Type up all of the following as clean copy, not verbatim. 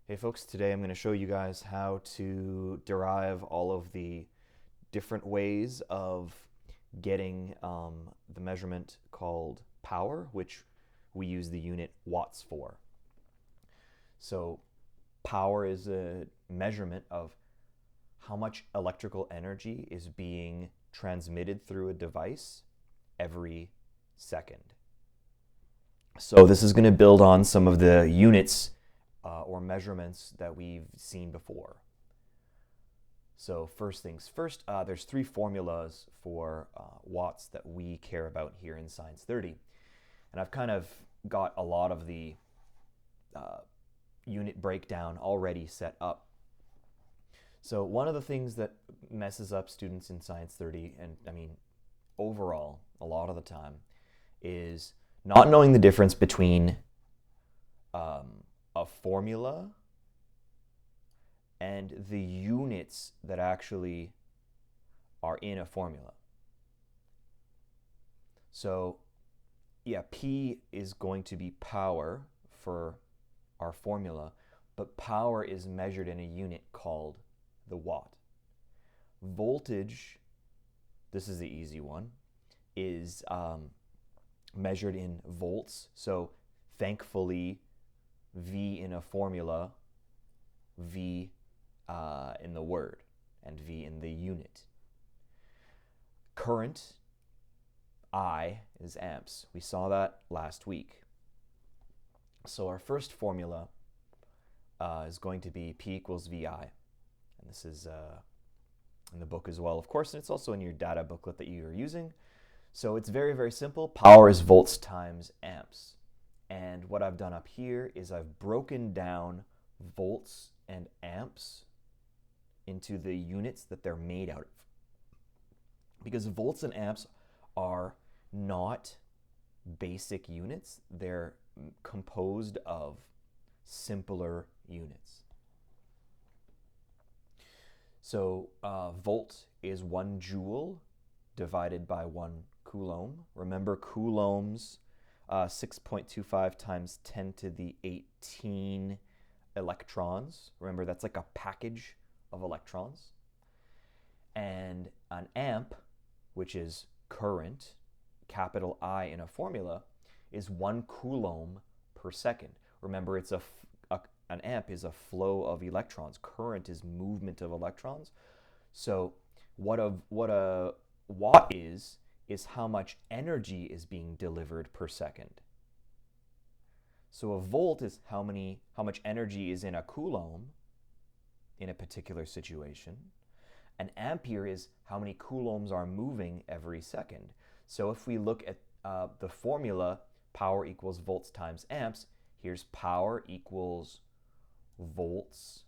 Hey folks, today I'm going to show you guys how to derive all of the different ways of getting the measurement called power, which we use the unit watts for. So power is a measurement of how much electrical energy is being transmitted through a device every second. So this is going to build on some of the units or measurements that we've seen before. So first things first, there's three formulas for watts that we care about here in Science 30. And I've kind of got a lot of the unit breakdown already set up. So one of the things that messes up students in Science 30, and I mean overall a lot of the time, is not knowing the difference between a formula and the units that actually are in a formula. So yeah, P is going to be power for our formula, but power is measured in a unit called the watt. Voltage, this is the easy one, is measured in volts. So thankfully, V in a formula, V in the word, and V in the unit. Current, I, is amps. We saw that last week. So our first formula is going to be P equals VI. And this is in the book as well, of course, and it's also in your data booklet that you're using. So it's very, very simple. Power is volts times amps. And what I've done up here is I've broken down volts and amps into the units that they're made out of. Because volts and amps are not basic units, they're composed of simpler units. So volt is 1 joule divided by 1 coulomb. Remember, coulombs, 6.25 times 10 to the 18 electrons. Remember, that's like a package of electrons. And an amp, which is current, capital I in a formula, is 1 coulomb per second. Remember, it's an amp is a flow of electrons. Current is movement of electrons. So what a watt is how much energy is being delivered per second. So a volt is how much energy is in a coulomb in a particular situation. An ampere is how many coulombs are moving every second. So if we look at the formula, power equals volts times amps, here's power equals volts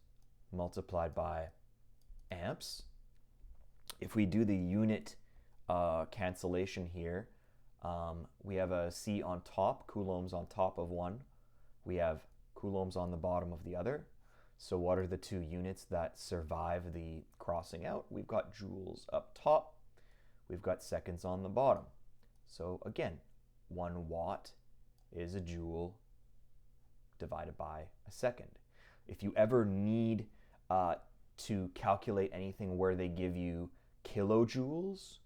multiplied by amps. If we do the unit cancellation here, we have a C on top, coulombs on top of one. We have coulombs on the bottom of the other. So what are the two units that survive the crossing out? We've got joules up top. We've got seconds on the bottom. So again, 1 watt is a joule divided by a second. If you ever need to calculate anything where they give you kilojoules,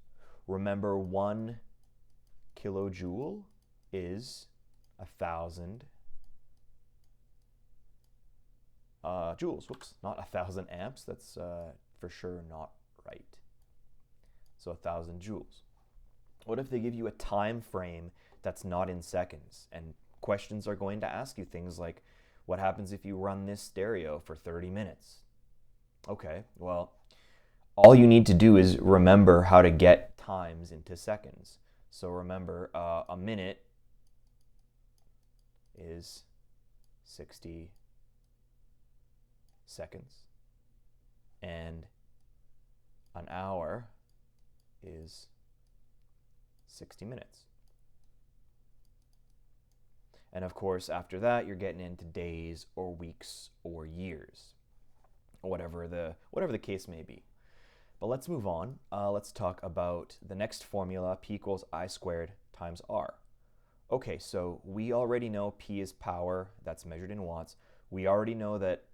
remember 1 kilojoule is 1,000 joules. Whoops, not 1,000 amps. That's for sure not right. So 1,000 joules. What if they give you a time frame that's not in seconds? And questions are going to ask you things like, what happens if you run this stereo for 30 minutes? Okay, well, all you need to do is remember how to get times into seconds. So remember, a minute is 60 seconds, and an hour is 60 minutes. And of course, after that, you're getting into days or weeks or years, whatever the case may be. But let's move on. Let's talk about the next formula, P equals I squared times R. Okay, so we already know P is power, that's measured in watts. We already know that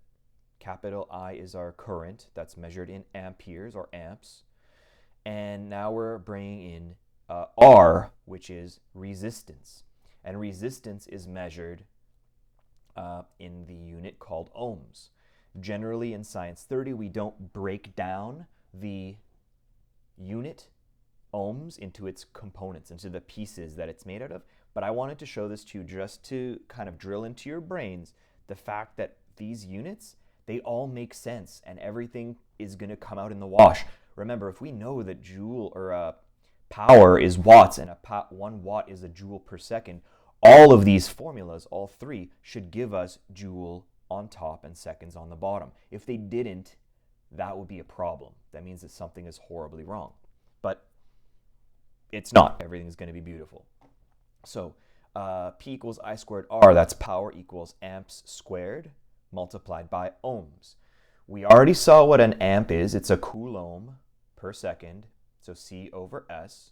capital I is our current that's measured in amperes or amps. And now we're bringing in R, which is resistance. And resistance is measured in the unit called ohms. Generally in Science 30, we don't break down the unit ohms into its components, into the pieces that it's made out of. But I wanted to show this to you just to kind of drill into your brains the fact that these units, they all make sense and everything is going to come out in the wash. Remember, if we know that joule or power is watts and 1 watt is a joule per second, all of these formulas, all three, should give us joule on top and seconds on the bottom. If they didn't, that would be a problem. That means that something is horribly wrong. But it's not. Everything's going to be beautiful. So P equals I squared R, that's power equals amps squared multiplied by ohms. We already saw what an amp is. It's a coulomb per second, so C over S.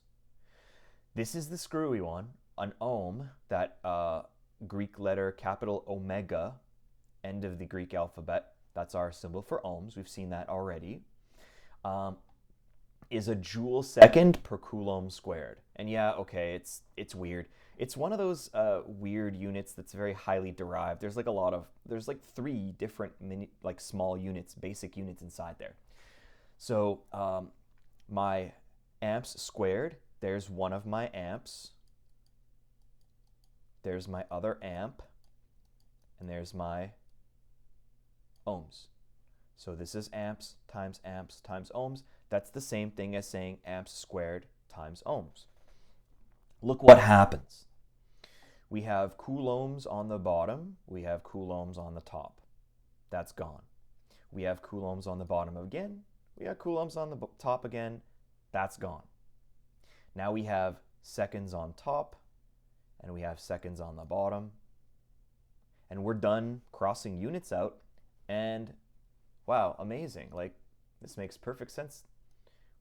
This is the screwy one. An ohm, that Greek letter capital omega, end of the Greek alphabet, that's our symbol for ohms. We've seen that already. Is a joule second per coulomb squared. And yeah, okay, it's weird. It's one of those weird units that's very highly derived. There's like 3 different small units, basic units inside there. So my amps squared, there's one of my amps. There's my other amp, and there's my ohms. So this is amps times ohms. That's the same thing as saying amps squared times ohms. Look what happens. We have coulombs on the bottom. We have coulombs on the top. That's gone. We have coulombs on the bottom again. We have coulombs on the top again. That's gone. Now we have seconds on top, and we have seconds on the bottom. And we're done crossing units out. And wow, amazing. Like, this makes perfect sense.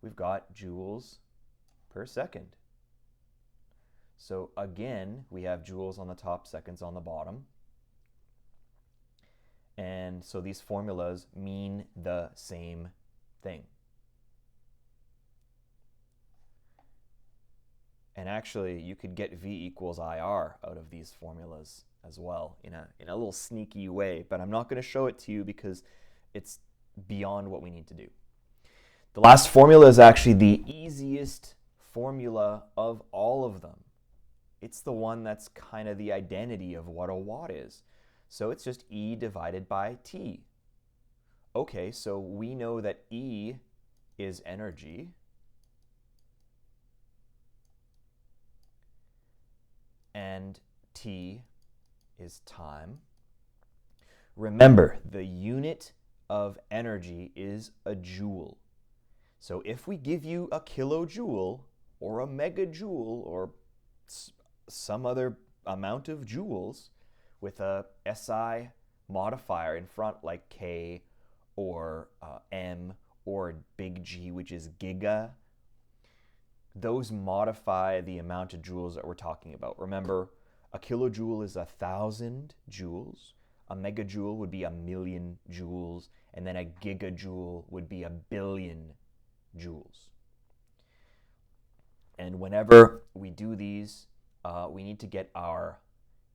We've got joules per second. So again, we have joules on the top, seconds on the bottom. And so these formulas mean the same thing. And actually, you could get V equals IR out of these formulas as well in a little sneaky way, but I'm not going to show it to you because it's beyond what we need to do. The last formula is actually the easiest formula of all of them. It's the one that's kind of the identity of what a watt is. So it's just E divided by T. Okay, so we know that E is energy. And T is time. Remember, the unit of energy is a joule. So if we give you a kilojoule or a megajoule or some other amount of joules with a SI modifier in front like K or M or big G, which is giga, those modify the amount of joules that we're talking about. Remember, a kilojoule is 1,000 joules. A megajoule would be 1,000,000 joules. And then a gigajoule would be 1,000,000,000 joules. And whenever we do these, we need to get our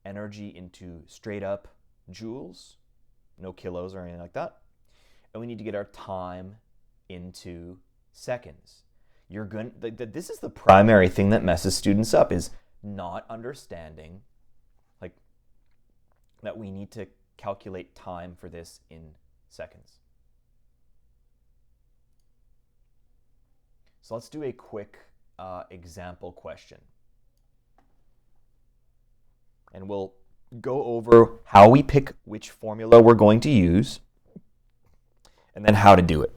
energy into straight up joules, no kilos or anything like that. And we need to get our time into seconds. This is the primary thing that messes students up, is not understanding that we need to calculate time for this in seconds. So let's do a quick example question. And we'll go over how we pick which formula we're going to use, and then how to do it.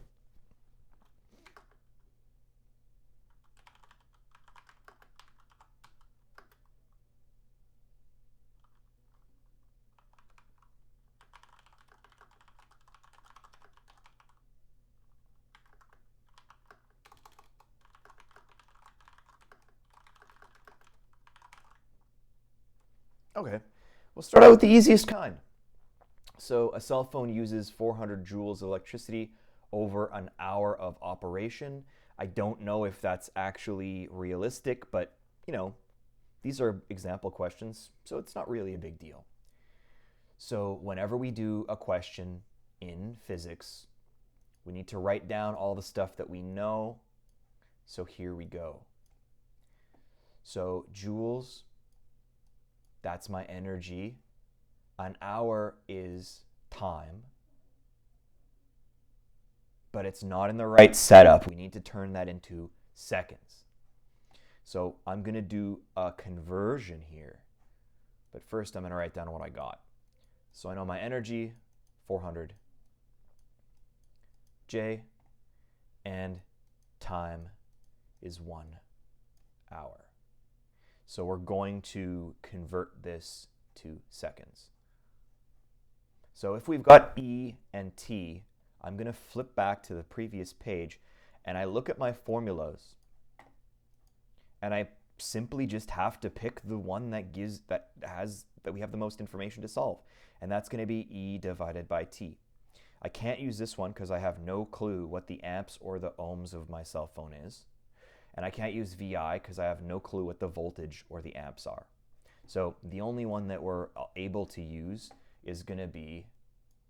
Okay, we'll start out with the easiest kind. So a cell phone uses 400 joules of electricity over an hour of operation. I don't know if that's actually realistic, but these are example questions, so it's not really a big deal. So whenever we do a question in physics, we need to write down all the stuff that we know. So here we go. So joules, that's my energy. An hour is time, but it's not in the right setup. We need to turn that into seconds. So I'm going to do a conversion here, but first I'm going to write down what I got. So I know my energy, 400 J, and time is 1 hour. So we're going to convert this to seconds. So if we've got E and T, I'm going to flip back to the previous page and I look at my formulas and I simply just have to pick the one that we have the most information to solve. And that's going to be E divided by T. I can't use this one because I have no clue what the amps or the ohms of my cell phone is. And I can't use VI because I have no clue what the voltage or the amps are. So the only one that we're able to use is going to be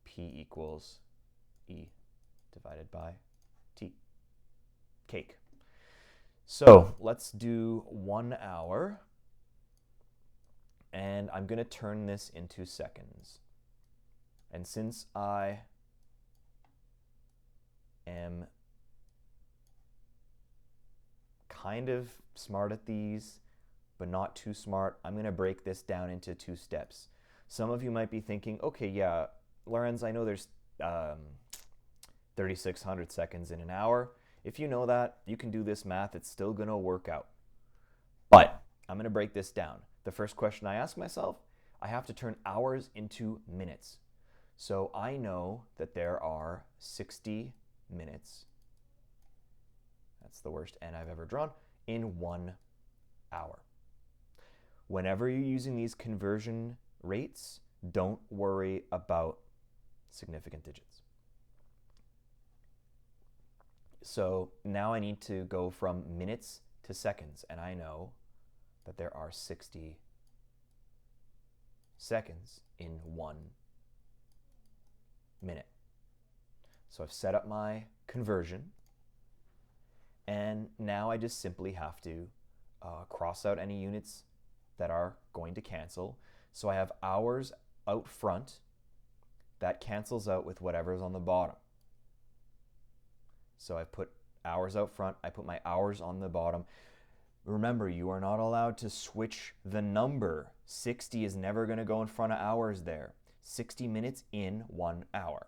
P equals E divided by T. Cake. So let's do 1 hour. And I'm going to turn this into seconds. And since I am kind of smart at these, but not too smart, I'm going to break this down into 2 steps. Some of you might be thinking, okay, yeah, Lorenz, I know there's 3,600 seconds in an hour. If you know that, you can do this math. It's still going to work out. But I'm going to break this down. The first question I ask myself, I have to turn hours into minutes. So I know that there are 60 minutes. That's the worst N I've ever drawn, in 1 hour. Whenever you're using these conversion rates, don't worry about significant digits. So now I need to go from minutes to seconds, and I know that there are 60 seconds in 1 minute. So I've set up my conversion, and now I just simply have to cross out any units that are going to cancel. So I have hours out front. That cancels out with whatever's on the bottom. So I put hours out front. I put my hours on the bottom. Remember, you are not allowed to switch the number. 60 is never going to go in front of hours there. 60 minutes in 1 hour.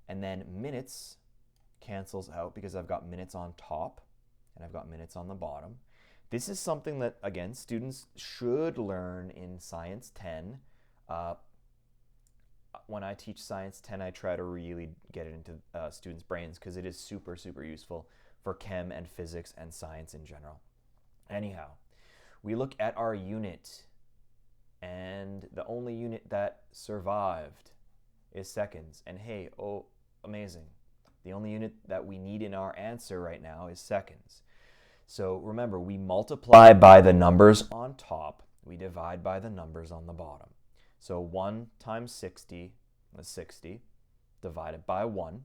And then minutes cancels out because I've got minutes on top and I've got minutes on the bottom. This is something that, again, students should learn in Science 10. When I teach Science 10, I try to really get it into students' brains because it is super, super useful for chem and physics and science in general. Anyhow, we look at our unit, and the only unit that survived is seconds. And hey, oh, amazing. The only unit that we need in our answer right now is seconds. So remember, we multiply by the numbers on top. We divide by the numbers on the bottom. So 1 times 60 is 60, divided by 1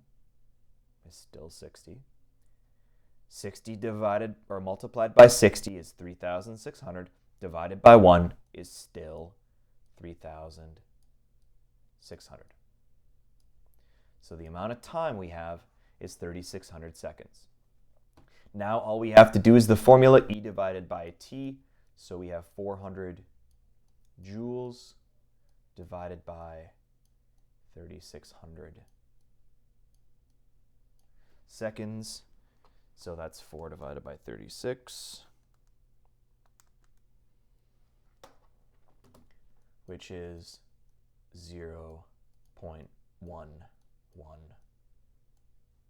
is still 60. 60 divided or multiplied by 60 is 3,600, divided by 1 is still 3,600. So the amount of time we have is 3,600 seconds. Now all we have to do is the formula E divided by T. So we have 400 joules divided by 3,600 seconds. So that's 4 divided by 36, which is 0.11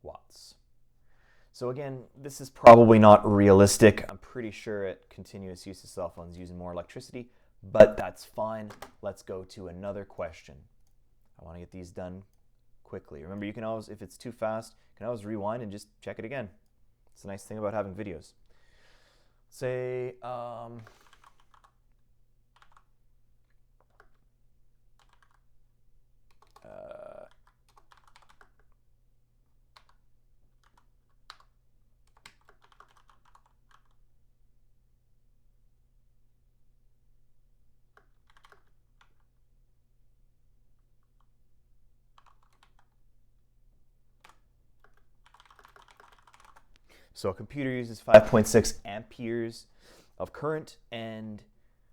watts. So again, this is probably not realistic. I'm pretty sure at continuous use of cell phones using more electricity, but that's fine. Let's go to another question. I want to get these done quickly. Remember, you can always, if it's too fast, you can always rewind and just check it again. It's a nice thing about having videos. Say, so a computer uses 5.6 amperes of current and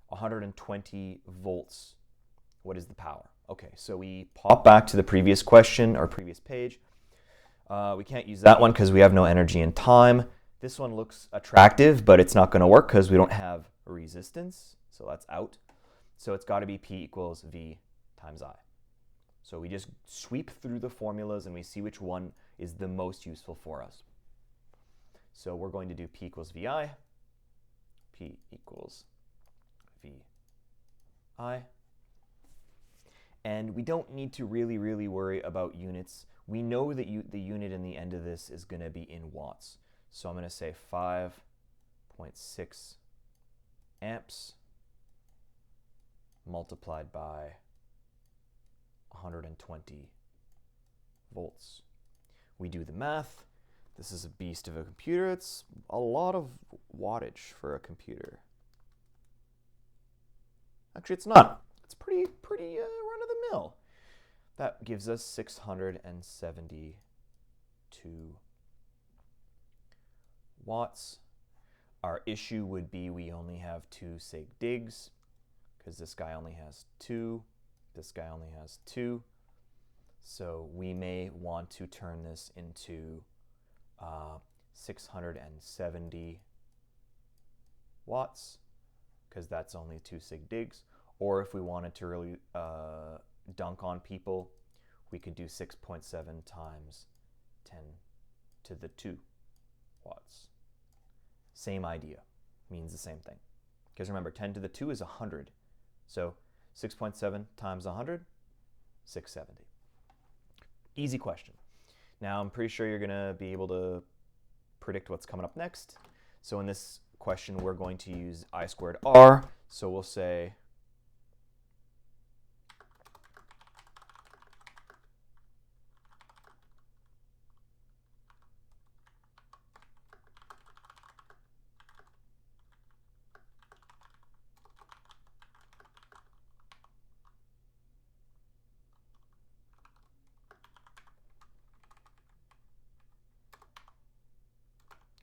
120 volts. What is the power? Okay, so we pop back to the previous question or previous page. We can't use that one because we have no energy and time. This one looks attractive, but it's not going to work because we don't have resistance. So that's out. So it's got to be P equals V times I. So we just sweep through the formulas and we see which one is the most useful for us. So we're going to do P equals VI, P equals VI. And we don't need to really worry about units. We know that the unit in the end of this is going to be in watts. So I'm going to say 5.6 amps multiplied by 120 volts. We do the math. This is a beast of a computer. It's a lot of wattage for a computer. Actually, it's not. It's pretty run-of-the-mill. That gives us 672 watts. Our issue would be we only have 2 sig digs because this guy only has 2. This guy only has 2. So we may want to turn this into 670 watts because that's only 2 sig digs. Or if we wanted to really dunk on people, we could do 6.7 times 10 to the 2 watts. Same idea, means the same thing. Because remember, 10 to the 2 is 100. So 6.7 times 100, 670. Easy question. Now I'm pretty sure you're going to be able to predict what's coming up next. So in this question, we're going to use I squared R. So we'll say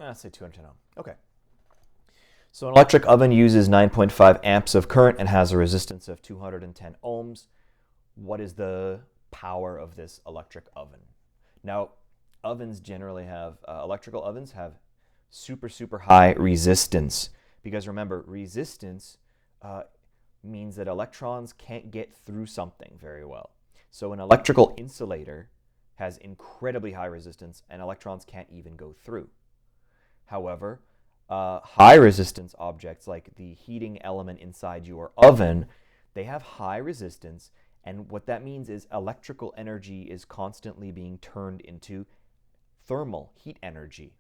let's say 210 ohm. Okay. So an electric oven uses 9.5 amps of current and has a resistance of 210 ohms. What is the power of this electric oven? Now, ovens generally have, electrical ovens have super high resistance. Because remember, resistance means that electrons can't get through something very well. So an electrical insulator has incredibly high resistance and electrons can't even go through. However, high resistance objects like the heating element inside your oven, they have high resistance, and what that means is electrical energy is constantly being turned into thermal heat energy.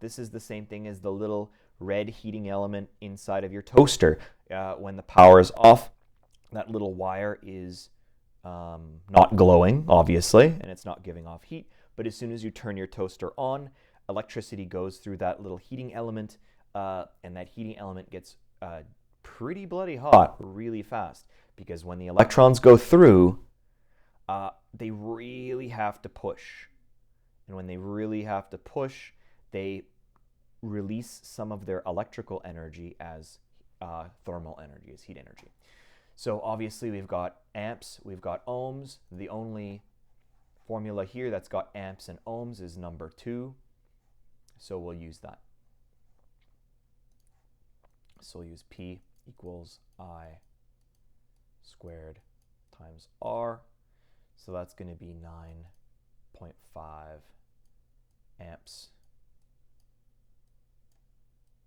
This is the same thing as the little red heating element inside of your toaster. When the power is off, that little wire is not glowing, obviously, and it's not giving off heat, but as soon as you turn your toaster on, electricity goes through that little heating element, and that heating element gets pretty bloody hot really fast, because when the electrons go through, they really have to push. And when they really have to push, they release some of their electrical energy as thermal energy, as heat energy. So obviously we've got amps, we've got ohms. The only formula here that's got amps and ohms is number 2. So we'll use that. So we'll use P equals I squared times R. So that's going to be 9.5 amps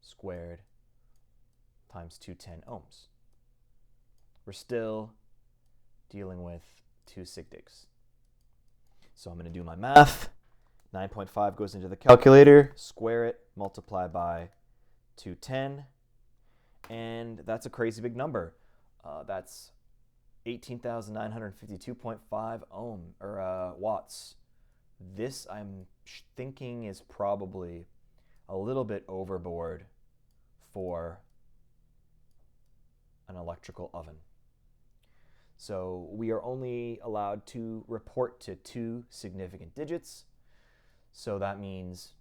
squared times 210 ohms. We're still dealing with 2 sig digs. So I'm going to do my math. 9.5 goes into the calculator, square it, multiply by 210, and that's a crazy big number. That's 18,952.5 watts. This I'm thinking is probably a little bit overboard for an electrical oven. So we are only allowed to report to 2 significant digits. So that means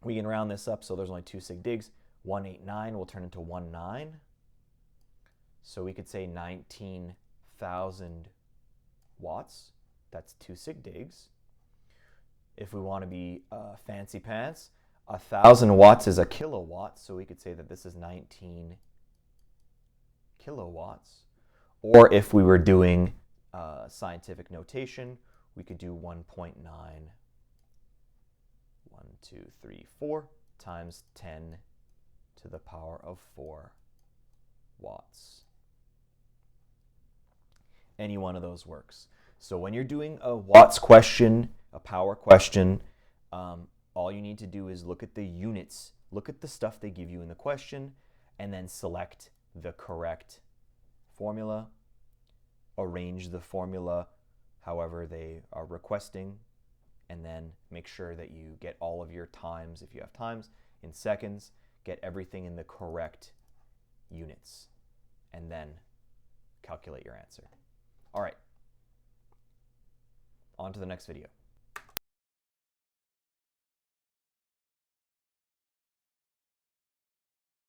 we can round this up, so there's only 2 sig digs. 189 will turn into 19. So we could say 19,000 watts. That's 2 sig digs. If we want to be fancy pants, 1,000 watts is a kilowatt, so we could say that this is 19 kilowatts. Or if we were doing scientific notation, we could do 1.9, 1, 2, 3, 4 times 10 to the power of 4 watts. Any one of those works. So when you're doing a watts question, a power question, all you need to do is look at the units, look at the stuff they give you in the question, and then select the correct formula, arrange the formula however they are requesting, and then make sure that you get all of your times, if you have times, in seconds, get everything in the correct units, and then calculate your answer. All right, on to the next video.